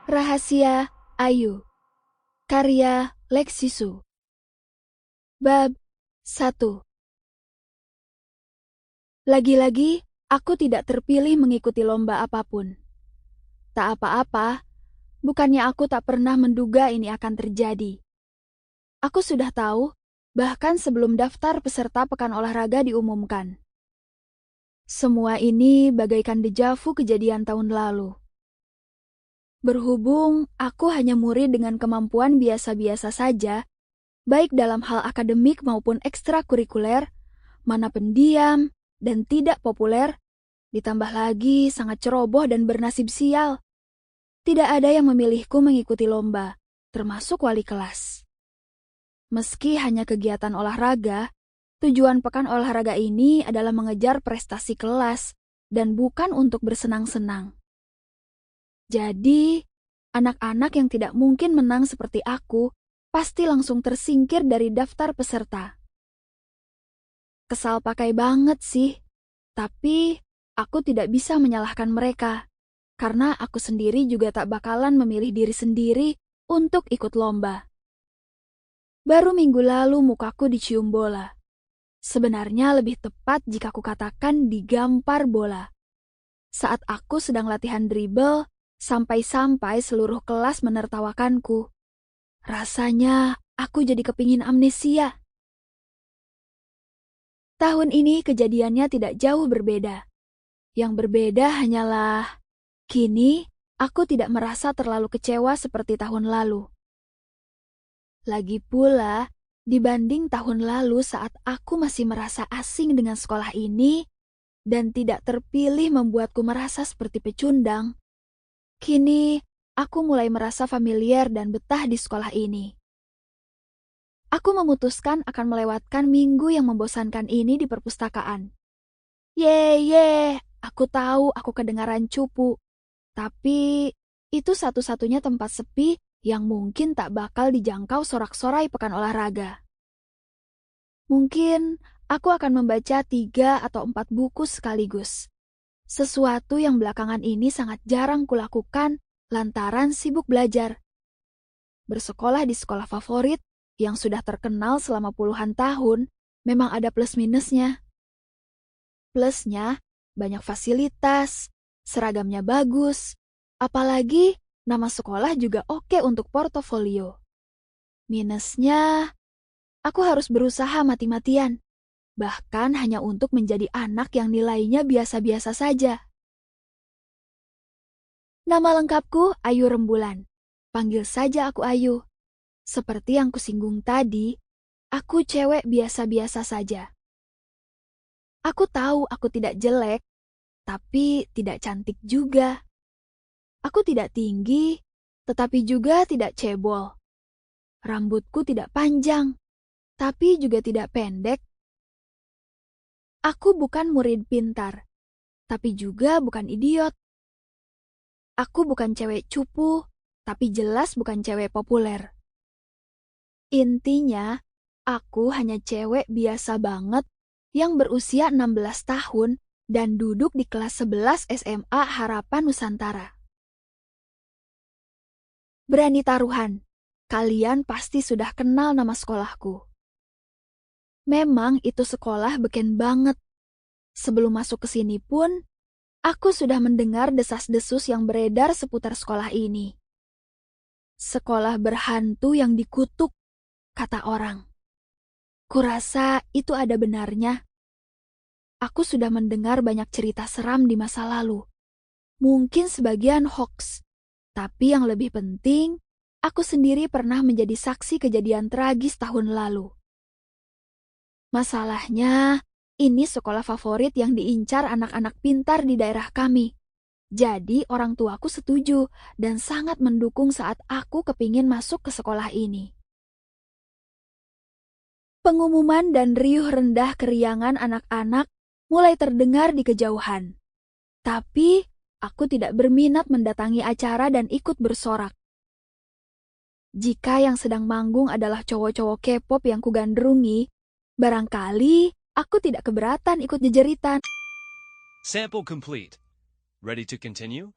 Rahasia Ayu, karya Lexisu. Bab 1. Lagi-lagi, aku tidak terpilih mengikuti lomba apapun. Tak apa-apa, bukannya aku tak pernah menduga ini akan terjadi. Aku sudah tahu, bahkan sebelum daftar peserta pekan olahraga diumumkan. Semua ini bagaikan dejavu kejadian tahun lalu. Berhubung aku hanya murid dengan kemampuan biasa-biasa saja, baik dalam hal akademik maupun ekstrakurikuler, mana pendiam dan tidak populer, ditambah lagi sangat ceroboh dan bernasib sial. Tidak ada yang memilihku mengikuti lomba, termasuk wali kelas. Meski hanya kegiatan olahraga, tujuan pekan olahraga ini adalah mengejar prestasi kelas dan bukan untuk bersenang-senang. Jadi, anak-anak yang tidak mungkin menang seperti aku pasti langsung tersingkir dari daftar peserta. Kesal pakai banget sih, tapi aku tidak bisa menyalahkan mereka, karena aku sendiri juga tak bakalan memilih diri sendiri untuk ikut lomba. Baru minggu lalu mukaku dicium bola. Sebenarnya lebih tepat jika kukatakan digampar bola. Saat aku sedang latihan dribble, sampai-sampai seluruh kelas menertawakanku. Rasanya aku jadi kepingin amnesia. Tahun ini kejadiannya tidak jauh berbeda. Yang berbeda hanyalah, kini aku tidak merasa terlalu kecewa seperti tahun lalu. Lagi pula, dibanding tahun lalu saat aku masih merasa asing dengan sekolah ini dan tidak terpilih membuatku merasa seperti pecundang, kini aku mulai merasa familiar dan betah di sekolah ini. Aku memutuskan akan melewatkan minggu yang membosankan ini di perpustakaan. Ye, aku tahu aku kedengaran cupu, tapi itu satu-satunya tempat sepi yang mungkin tak bakal dijangkau sorak-sorai pekan olahraga. Mungkin aku akan membaca 3 atau 4 buku sekaligus. Sesuatu yang belakangan ini sangat jarang kulakukan lantaran sibuk belajar. Bersekolah di sekolah favorit yang sudah terkenal selama puluhan tahun memang ada plus minusnya. Plusnya, banyak fasilitas, seragamnya bagus, apalagi nama sekolah juga oke untuk portofolio. Minusnya, aku harus berusaha mati-matian, bahkan hanya untuk menjadi anak yang nilainya biasa-biasa saja. Nama lengkapku Ayu Rembulan. Panggil saja aku Ayu. Seperti yang kusinggung tadi, aku cewek biasa-biasa saja. Aku tahu aku tidak jelek, tapi tidak cantik juga. Aku tidak tinggi, tetapi juga tidak cebol. Rambutku tidak panjang, tapi juga tidak pendek. Aku bukan murid pintar, tapi juga bukan idiot. Aku bukan cewek cupu, tapi jelas bukan cewek populer. Intinya, aku hanya cewek biasa banget yang berusia 16 tahun dan duduk di kelas 11 SMA Harapan Nusantara. Berani taruhan, kalian pasti sudah kenal nama sekolahku. Memang itu sekolah beken banget. Sebelum masuk ke sini pun, aku sudah mendengar desas-desus yang beredar seputar sekolah ini. Sekolah berhantu yang dikutuk, kata orang. Kurasa itu ada benarnya. Aku sudah mendengar banyak cerita seram di masa lalu. Mungkin sebagian hoax, tapi yang lebih penting, aku sendiri pernah menjadi saksi kejadian tragis tahun lalu. Masalahnya, ini sekolah favorit yang diincar anak-anak pintar di daerah kami. Jadi orang tuaku setuju dan sangat mendukung saat aku kepingin masuk ke sekolah ini. Pengumuman dan riuh rendah keriangan anak-anak mulai terdengar di kejauhan. Tapi aku tidak berminat mendatangi acara dan ikut bersorak. Jika yang sedang manggung adalah cowok-cowok K-pop yang kugandrungi, barangkali aku tidak keberatan ikut jejeritan. Sample complete. Ready to continue?